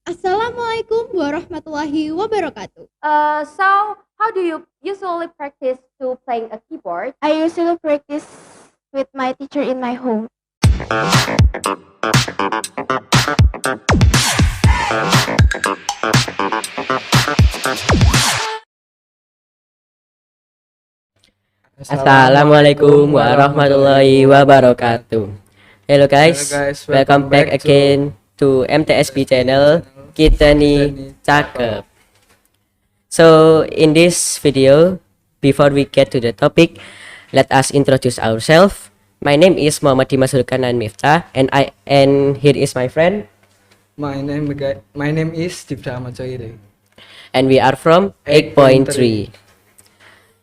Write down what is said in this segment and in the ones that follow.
Assalamualaikum warahmatullahi wabarakatuh. So how do you usually practice to playing a keyboard? I usually practice with my teacher in my home. Assalamualaikum warahmatullahi wabarakatuh. Hello guys, welcome back again to MTsB channel. Kita nih cakep. So in this video, before we get to the topic, let us introduce ourselves. My name is Muhammad Dimas and Miftah, and here is my friend, My name is Dhipda Ahmad, and we are from 8.3.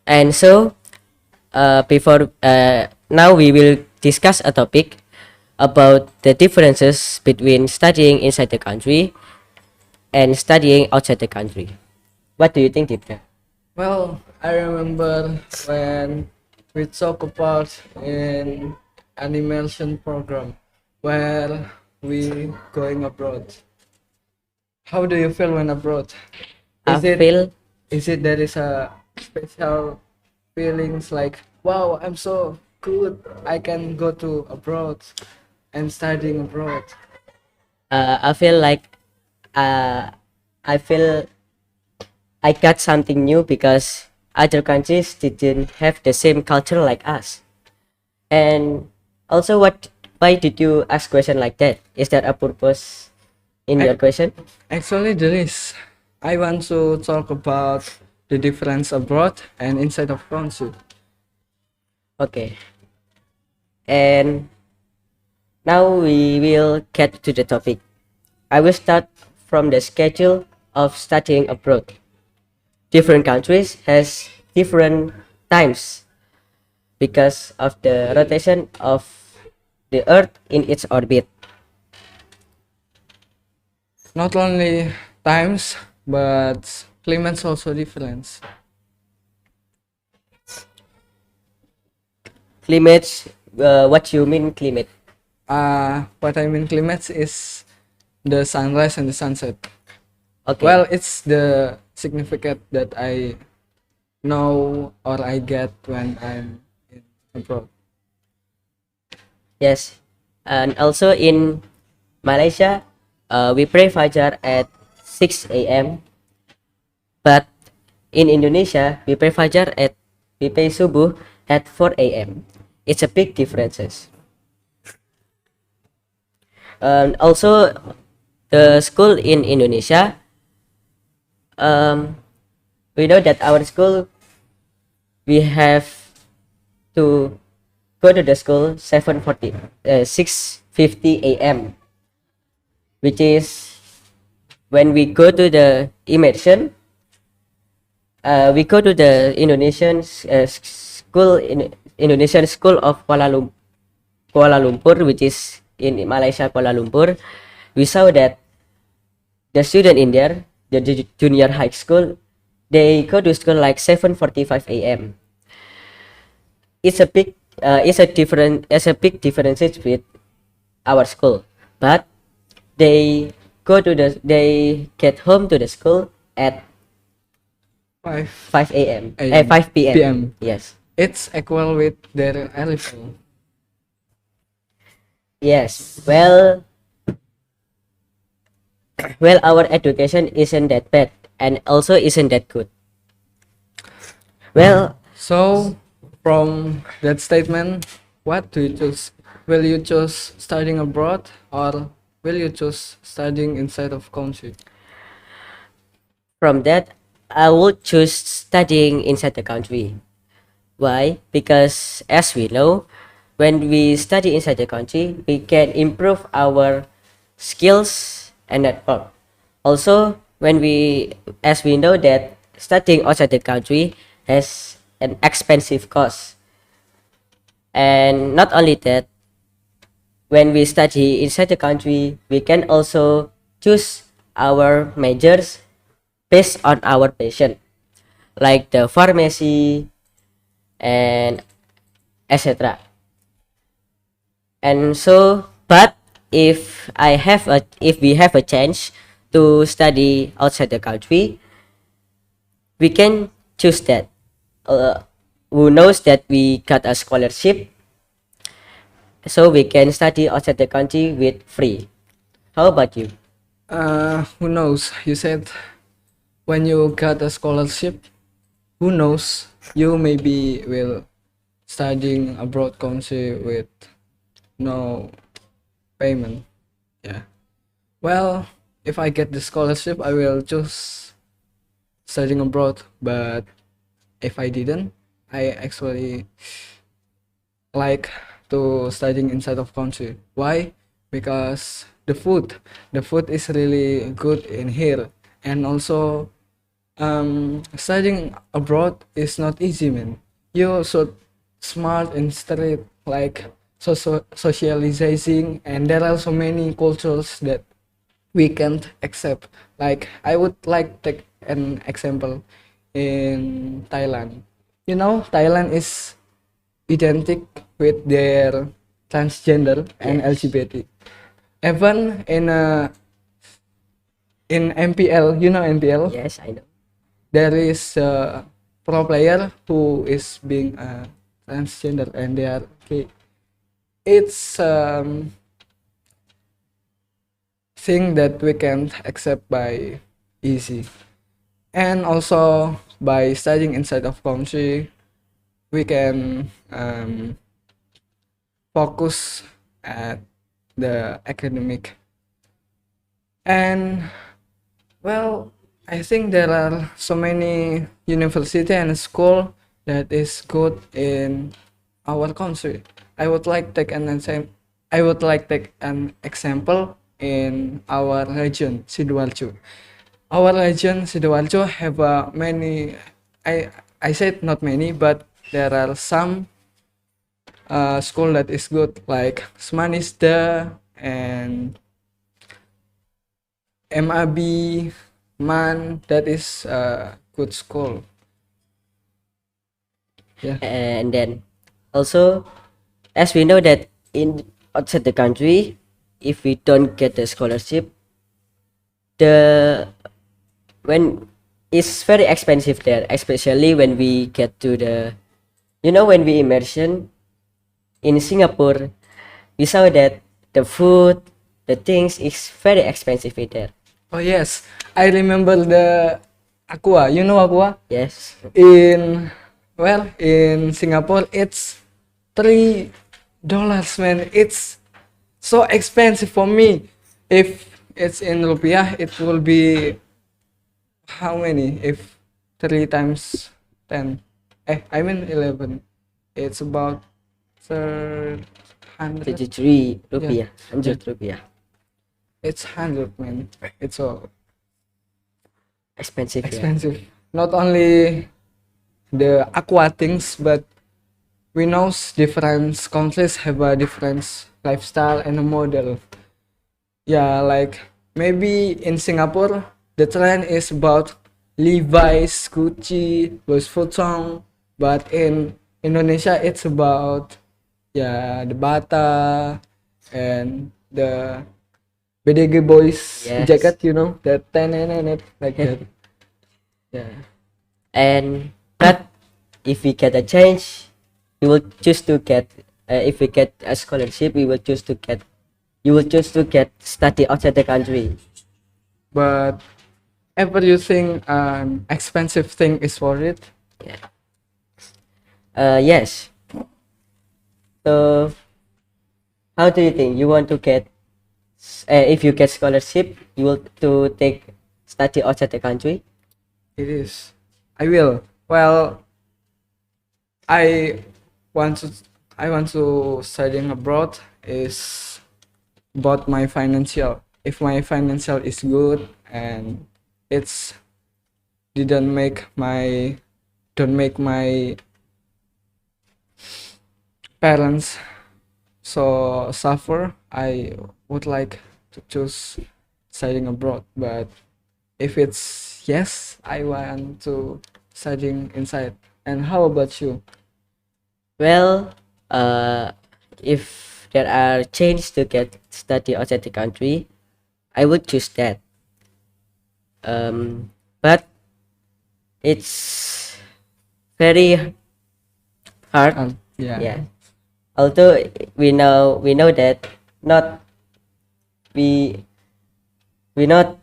And so before now we will discuss a topic about the differences between studying inside the country and studying outside the country. What do you think, Dhipda? Well, I remember when we talk about an animation program where we going abroad. How do you feel when abroad? I feel Is it there is a special feelings like wow, I'm so good, I can go to abroad and studying abroad? I feel like uh, I feel I got something new because other countries didn't have the same culture like us. And also, why did you ask question like that? Is there a purpose in your question? Actually, there is. I want to talk about the difference abroad and inside of country. Okay. And now we will get to the topic. I will start from the schedule of studying abroad. Different countries has different times because of the rotation of the earth in its orbit. Not only times, but climates also different. Climates, what you mean climate? What I mean climates is the sunrise and the sunset. Okay. Well, it's the significant that I know or I get when I'm in abroad. Yes. And also in Malaysia, we pray Fajar at 6 a.m. But in Indonesia, we pray Subuh at 4 a.m. It's a big differences. And also, the school in Indonesia, we know that our school, we have to go to the school 6:50 a.m. which is when we go to the immersion. We go to the Indonesian school in Indonesian School of Kuala Lumpur, which is in Malaysia, Kuala Lumpur. We saw that the student in there, the junior high school, they go to school like 7:45 a.m. It's a big big difference with our school, but they get home to the school at 5 a.m. 5 p.m. PM. Yes. It's equal with their level. Yes. Well, our education isn't that bad and also isn't that good. Well, So, from that statement, what do you choose? Will you choose studying abroad or will you choose studying inside of country? from that, I would choose studying inside the country. Why? Because as we know, when we study inside the country, we can improve our skills and network. Also, as we know that studying outside the country has an expensive cost. And not only that, when we study inside the country, we can also choose our majors based on our passion, like the pharmacy and etc. And so, but if we have a chance to study outside the country, we can choose that. Who knows that we got a scholarship, so we can study outside the country with free. How about you? Who knows? You said when you got a scholarship, who knows? You maybe will studying abroad country with no payment. Yeah. Well, if I get the scholarship, I will choose studying abroad. But if I didn't, I actually like to studying inside of country. Why? Because the food is really good in here, and also studying abroad is not easy, man. You should smart and straight, like socializing, and there are so many cultures that we can't accept. Like I would like take an example in Thailand. You know, Thailand is identical with their transgender and Yes. LGBT. Even in MPL, you know MPL, Yes, I know. there is a pro player who is being transgender and they are gay. It's thing that we can't accept by easy. And also by studying inside of country, we can focus at the academic. And well, I think there are so many university and school that is good in our country. I would like take an example. I would like take an example in our region, Sidoarjo. Our region, Sidoarjo, have many. I said not many, but there are some school that is good, like MTsB and MAB, Man. That is a good school. Yeah. And then also, as we know that in outside the country, if we don't get the scholarship, the when it's very expensive there, especially when we get to the, when we immersion in Singapore, we saw that the food, the things is very expensive in there. Oh yes, I remember the aqua. You know aqua? Yes. In Singapore it's $3, man. It's so expensive for me. If it's in rupiah, it will be how many? If 3 times 10, I mean 11. It's about 100. 33 rupiah, 100 rupiah. It's 100, man. It's so Expensive. Yeah. expensive. Not only the aqua things, but we know different countries have a different lifestyle and a model. Yeah, like maybe in Singapore the trend is about Levi's, Gucci, Louis Vuitton, but in Indonesia it's about the Bata and the BDG boys Yes. jacket, that like that. Yeah. And but if we get a change, we will choose to get. If we get a scholarship, we will choose to get. You will choose to get study outside the country. But ever you think an expensive thing is worth it? Yes. So, how do you think you want to get? If you get scholarship, you will to take study outside the country. It is. I will. Well, I want to. I want to studying abroad is about my financial. If my financial is good and it's don't make my parents so suffer, I would like to choose studying abroad. But if it's yes, I want to studying inside. And how about you? Well, if there are chances to get study outside the country, I would choose that. But it's very hard. Yeah. Yeah. Although we know that not we we not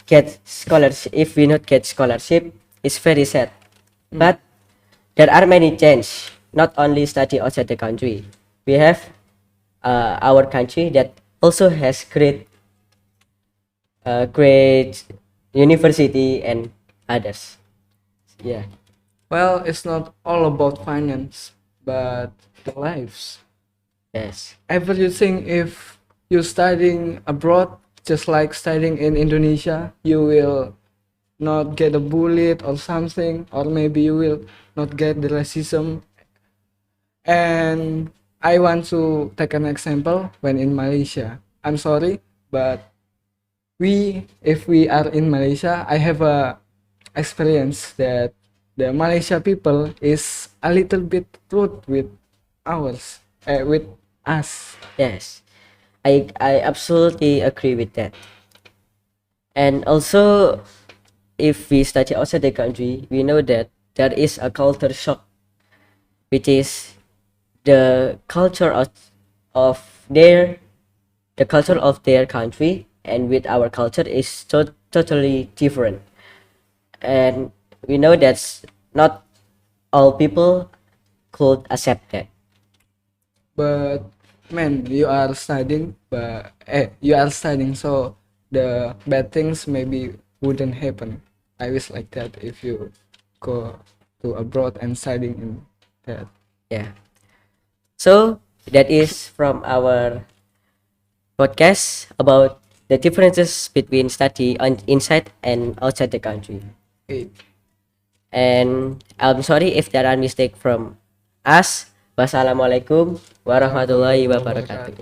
get scholarship. If we not get scholarship, it's very sad. But there are many change. Not only study outside the country, we have our country that also has great university and others. Yeah. Well, it's not all about finance, but the lives. Yes. Ever you think if you're studying abroad, just like studying in Indonesia, you will not get a bullet or something, or maybe you will not get the racism. And I want to take an example when in Malaysia. I'm sorry, but if we are in Malaysia, I have a experience that the Malaysia people is a little bit rude with with us. Yes. I absolutely agree with that. And also, if we study outside the country, we know that there is a culture shock, which is the culture of their the culture of their country and with our culture is totally different. And we know that's not all people could accept that. But man, you are studying, so the bad things maybe wouldn't happen. I wish like that if you go to abroad and studying in that. Yeah. So that is from our podcast about the differences between study inside and outside the country. Okay. And I'm sorry if there are mistakes from us. Wassalamualaikum warahmatullahi wabarakatuh.